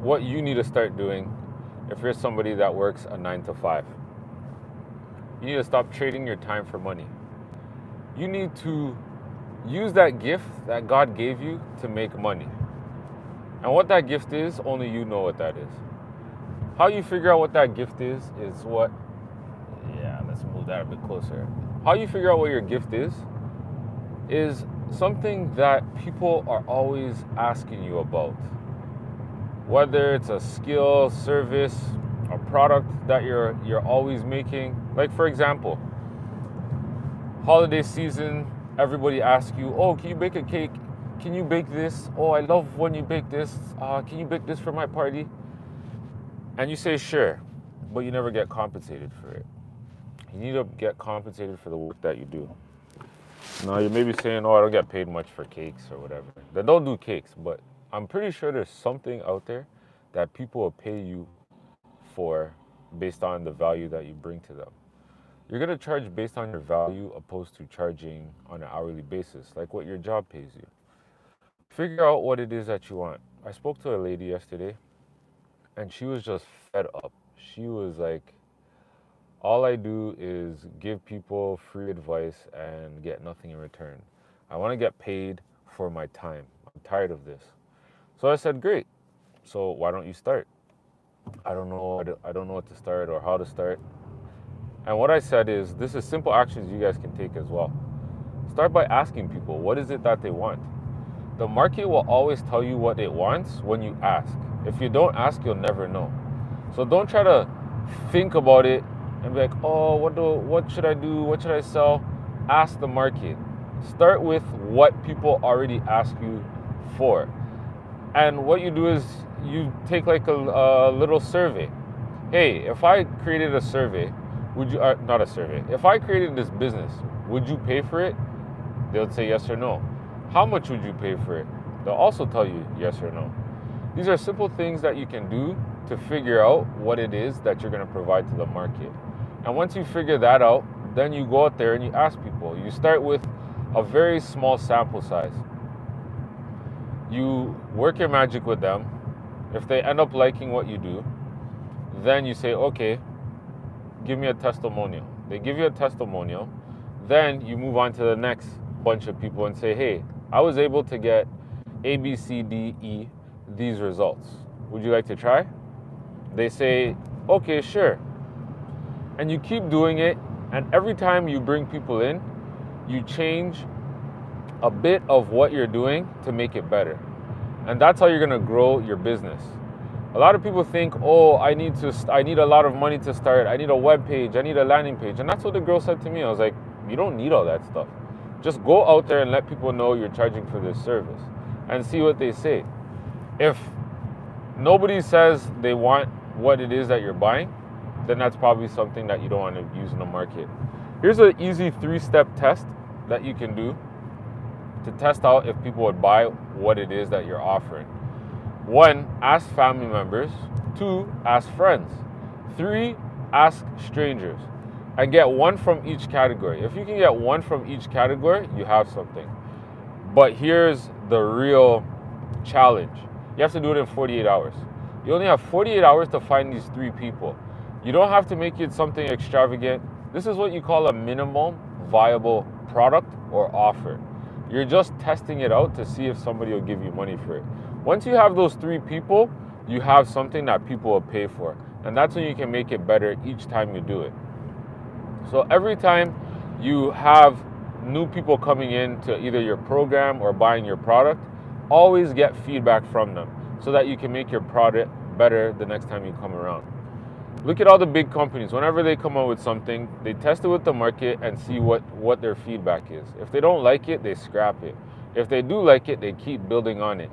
what you need to start doing if you're somebody that works a 9 to 5. You need to stop trading your time for money. You need to use that gift that God gave you to make money. And what that gift is, only you know what that is. How you figure out what that gift is what, yeah, let's move that a bit closer. How you figure out what your gift is something that people are always asking you about. Whether it's a skill, service, a product that you're always making. Like for example, holiday season, everybody asks you, oh, can you bake a cake? Can you bake this? Oh, I love when you bake this. Can you bake this for my party? And you say, sure, but you never get compensated for it. You need to get compensated for the work that you do. Now, you may be saying, oh, I don't get paid much for cakes or whatever. Then don't do cakes, but I'm pretty sure there's something out there that people will pay you for based on the value that you bring to them. You're going to charge based on your value opposed to charging on an hourly basis, like what your job pays you. Figure out what it is that you want. I spoke to a lady yesterday, and she was just fed up. She was like, all I do is give people free advice and get nothing in return. I want to get paid for my time. I'm tired of this. So I said, great. So why don't you start? I don't know what to start or how to start. And what I said is, this is simple actions you guys can take as well. Start by asking people, what is it that they want? The market will always tell you what it wants when you ask. If you don't ask, you'll never know. So don't try to think about it and be like, oh, what should I do? What should I sell? Ask the market. Start with what people already ask you for. And what you do is you take like a little survey. Hey, if I created a survey, would you, not a survey, if I created this business, would you pay for it? They would say yes or no. How much would you pay for it? They'll also tell you yes or no. These are simple things that you can do to figure out what it is that you're going to provide to the market. And once you figure that out, then you go out there and you ask people. You start with a very small sample size. You work your magic with them. If they end up liking what you do, then you say, okay, give me a testimonial. They give you a testimonial. Then you move on to the next bunch of people and say, hey, I was able to get A, B, C, D, E, these results. Would you like to try? They say, okay, sure. And you keep doing it. And every time you bring people in, you change a bit of what you're doing to make it better. And that's how you're going to grow your business. A lot of people think, oh, I need a lot of money to start. I need a web page. I need a landing page. And that's what the girl said to me. I was like, you don't need all that stuff. Just go out there and let people know you're charging for this service and see what they say. If nobody says they want what it is that you're buying, then that's probably something that you don't want to use in the market. Here's an easy 3-step test that you can do to test out if people would buy what it is that you're offering. 1, ask family members. 2, ask friends. 3, ask strangers. And get 1 from each category. If you can get 1 from each category, you have something. But here's the real challenge. You have to do it in 48 hours. You only have 48 hours to find these 3 people. You don't have to make it something extravagant. This is what you call a minimum viable product or offer. You're just testing it out to see if somebody will give you money for it. Once you have those 3 people, you have something that people will pay for. And that's when you can make it better each time you do it. So every time you have new people coming in to either your program or buying your product, always get feedback from them so that you can make your product better the next time you come around. Look at all the big companies. Whenever they come out with something, they test it with the market and see what their feedback is. If they don't like it, they scrap it. If they do like it, they keep building on it.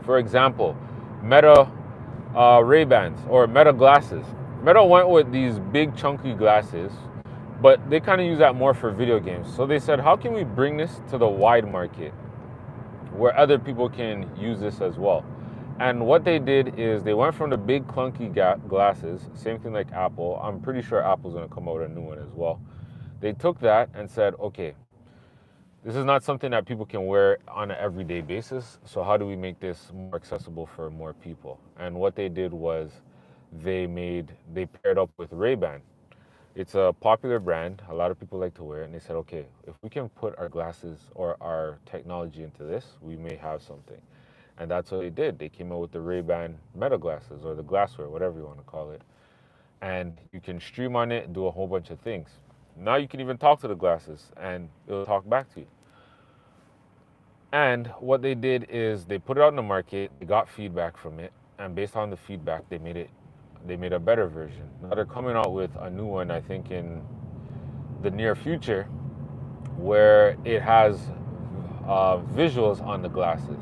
For example, Meta Ray-Bans or Meta glasses. Meta went with these big chunky glasses, but they kind of use that more for video games. So they said, how can we bring this to the wide market where other people can use this as well? And what they did is they went from the big clunky glasses, same thing like Apple. I'm pretty sure Apple's going to come out with a new one as well. They took that and said, okay, This is not something that people can wear on an everyday basis. So how do we make this more accessible for more people? And what they did was they paired up with Ray-Ban. It's a popular brand. A lot of people like to wear it. And they said, okay, if we can put our glasses or our technology into this, we may have something. And that's what they did. They came out with the Ray-Ban Meta glasses or the glassware, whatever you want to call it. And you can stream on it and do a whole bunch of things. Now you can even talk to the glasses and it'll talk back to you. And what they did is they put it out in the market, they got feedback from it, and based on the feedback, they made a better version. Now they're coming out with a new one, I think in the near future, where it has visuals on the glasses.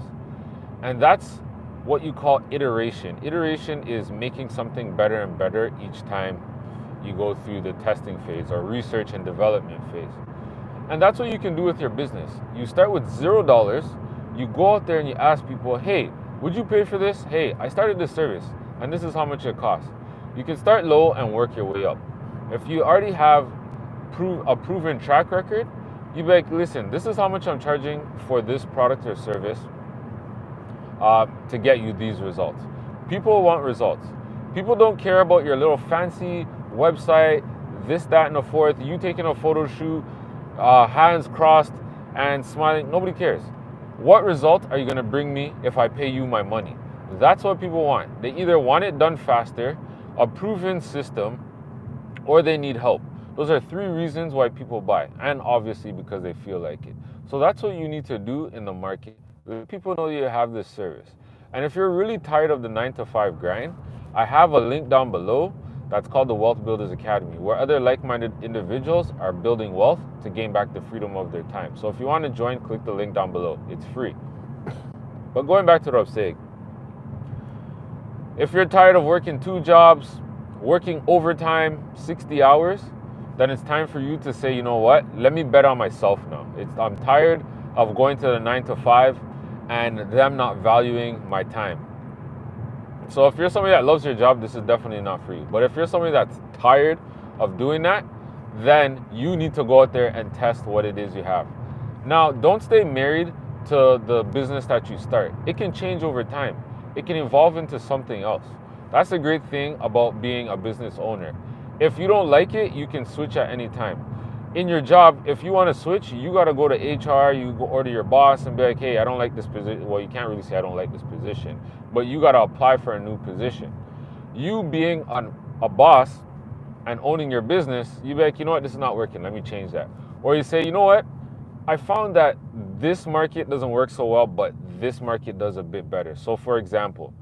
And that's what you call iteration. Iteration is making something better and better each time you go through the testing phase or research and development phase. And that's what you can do with your business. You start with $0. You go out there and you ask people, hey, would you pay for this? Hey, I started this service and this is how much it costs. You can start low and work your way up. If you already have a proven track record, you be like, listen, this is how much I'm charging for this product or service to get you these results. People want results. People don't care about your little fancy website, this, that, and the fourth, you taking a photo shoot, hands crossed and smiling. Nobody cares. What result are you going to bring me if I pay you my money? That's what people want. They either want it done faster, a proven system, or they need help. Those are three reasons why people buy, and obviously because they feel like it. So that's what you need to do in the market. Let people know you have this service. And if you're really tired of the 9-to-5 grind, I have a link down below that's called the Wealth Builders Academy, where other like-minded individuals are building wealth to gain back the freedom of their time. So if you want to join, click the link down below. It's free. But going back to what I'm saying, if you're tired of working 2 jobs, working overtime, 60 hours, then it's time for you to say, you know what, let me bet on myself now. I'm tired of going to the 9-to-5 and them not valuing my time. So if you're somebody that loves your job, this is definitely not for you. But if you're somebody that's tired of doing that, then you need to go out there and test what it is you have. Now, don't stay married to the business that you start. It can change over time. It can evolve into something else. That's the great thing about being a business owner. If you don't like it, you can switch at any time. In your job, if you want to switch, you got to go to HR, you go order your boss and be like, hey, I don't like this position. Well, you can't really say I don't like this position, but you got to apply for a new position. You being a boss and owning your business, you be like, you know what, this is not working. Let me change that. Or you say, you know what, I found that this market doesn't work so well, but this market does a bit better. So for example,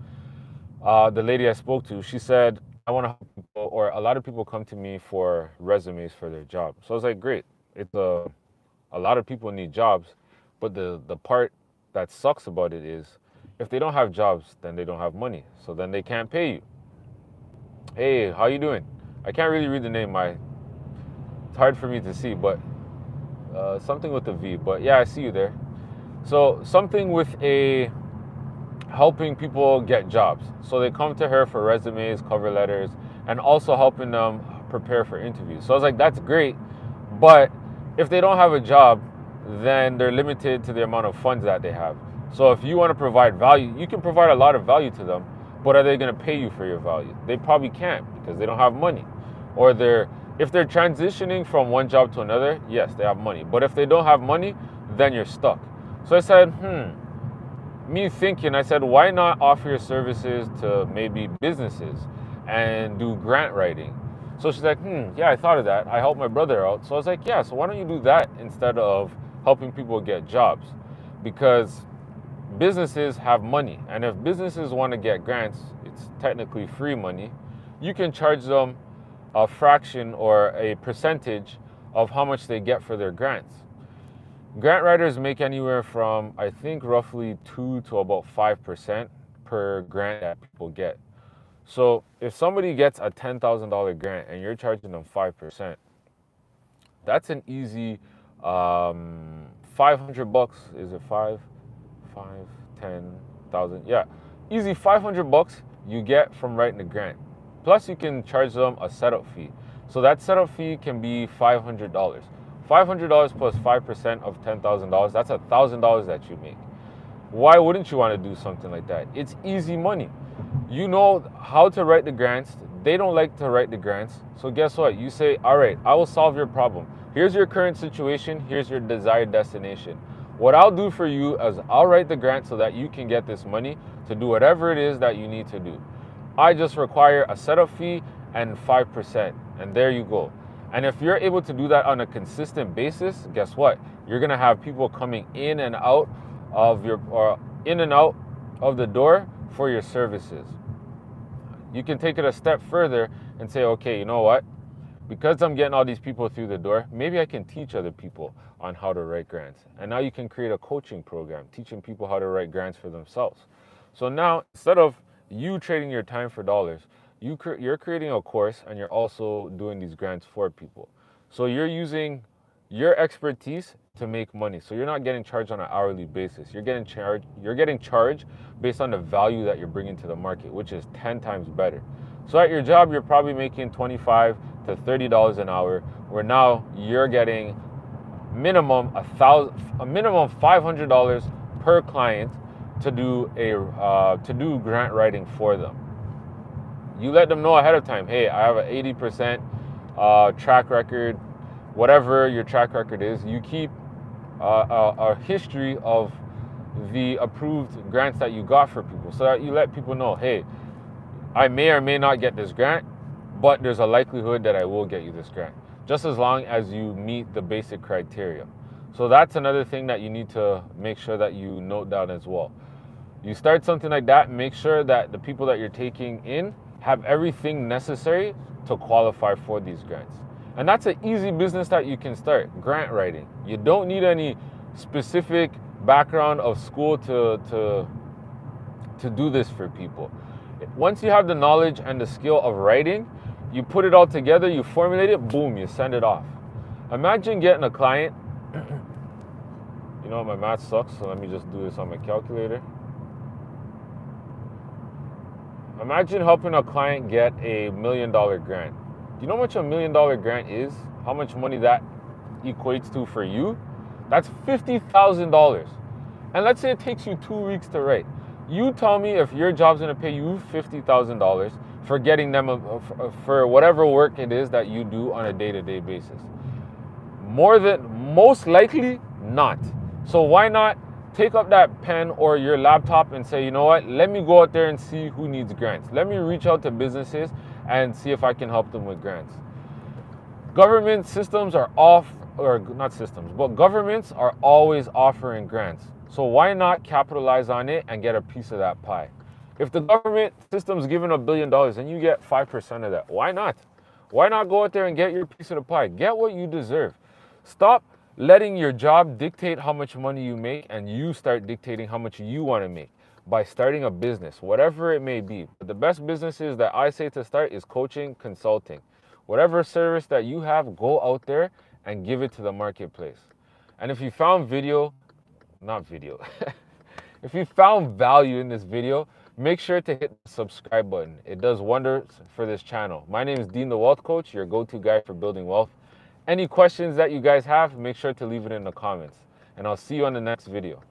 the lady I spoke to, she said, I want to help people, or a lot of people come to me for resumes for their job. So I was like, great. It's a lot of people need jobs, but the part that sucks about it is if they don't have jobs, then they don't have money. So then they can't pay you. Hey, how you doing? I can't really read the name. It's hard for me to see, but something with a V. But yeah, I see you there. So something with helping people get jobs. So they come to her for resumes, cover letters, and also helping them prepare for interviews. So I was like, that's great, but if they don't have a job, then they're limited to the amount of funds that they have. So if you want to provide value, you can provide a lot of value to them, but are they going to pay you for your value? They probably can't because they don't have money. Or if they're transitioning from one job to another, yes, they have money. But if they don't have money, then you're stuck. So I said, I said, why not offer your services to maybe businesses and do grant writing? So she's like, yeah, I thought of that. I helped my brother out. So I was like, yeah, so why don't you do that instead of helping people get jobs? Because businesses have money. And if businesses want to get grants, it's technically free money. You can charge them a fraction or a percentage of how much they get for their grants. Grant writers make anywhere from, I think, roughly 2 to about 5% per grant that people get. So if somebody gets a $10,000 grant and you're charging them 5%, that's an easy $500. Is it 10,000? Yeah, easy $500 you get from writing the grant. Plus you can charge them a setup fee. So that setup fee can be $500. $500 plus 5% of $10,000, that's $1,000 that you make. Why wouldn't you want to do something like that? It's easy money. You know how to write the grants. They don't like to write the grants. So guess what? You say, all right, I will solve your problem. Here's your current situation. Here's your desired destination. What I'll do for you is I'll write the grant so that you can get this money to do whatever it is that you need to do. I just require a setup fee and 5%. And there you go. And if you're able to do that on a consistent basis, guess what? You're going to have people coming in and out of the door for your services. You can take it a step further and say, okay, you know what? Because I'm getting all these people through the door, maybe I can teach other people on how to write grants. And now you can create a coaching program, teaching people how to write grants for themselves. So now, instead of you trading your time for dollars, you're creating a course and you're also doing these grants for people. So you're using your expertise to make money. So you're not getting charged on an hourly basis. You're getting charged based on the value that you're bringing to the market, which is 10 times better. So at your job, you're probably making $25 to $30 an hour, where now you're getting minimum $500 per client to do grant writing for them. You let them know ahead of time, hey, I have an 80% track record, whatever your track record is. You keep a history of the approved grants that you got for people, so that you let people know, hey, I may or may not get this grant, but there's a likelihood that I will get you this grant, just as long as you meet the basic criteria. So that's another thing that you need to make sure that you note down as well. You start something like that, make sure that the people that you're taking in have everything necessary to qualify for these grants. And that's an easy business that you can start, grant writing. You don't need any specific background of school to do this for people. Once you have the knowledge and the skill of writing, you put it all together, you formulate it, boom, you send it off. Imagine getting a client, you know, my math sucks, so let me just do this on my calculator. Imagine helping a client get a $1 million grant. Do you know how much a $1 million grant is? How much money that equates to for you? That's $50,000. And let's say it takes you 2 weeks to write. You tell me if your job's gonna pay you $50,000 for getting them for whatever work it is that you do on a day-to-day basis. Most likely not. So why not take up that pen or your laptop and say, you know what, let me go out there and see who needs grants. Let me reach out to businesses and see if I can help them with grants. Government systems are governments are always offering grants. So why not capitalize on it and get a piece of that pie? If the government system's giving $1 billion and you get 5% of that, why not? Why not go out there and get your piece of the pie? Get what you deserve. Stop letting your job dictate how much money you make, and you start dictating how much you want to make by starting a business, whatever it may be. But the best businesses that I say to start is coaching, consulting. Whatever service that you have, go out there and give it to the marketplace. And if you found if you found value in this video, make sure to hit the subscribe button. It does wonders for this channel. My name is Dean the Wealth Coach, your go-to guy for building wealth. Any questions that you guys have, make sure to leave it in the comments. And I'll see you on the next video.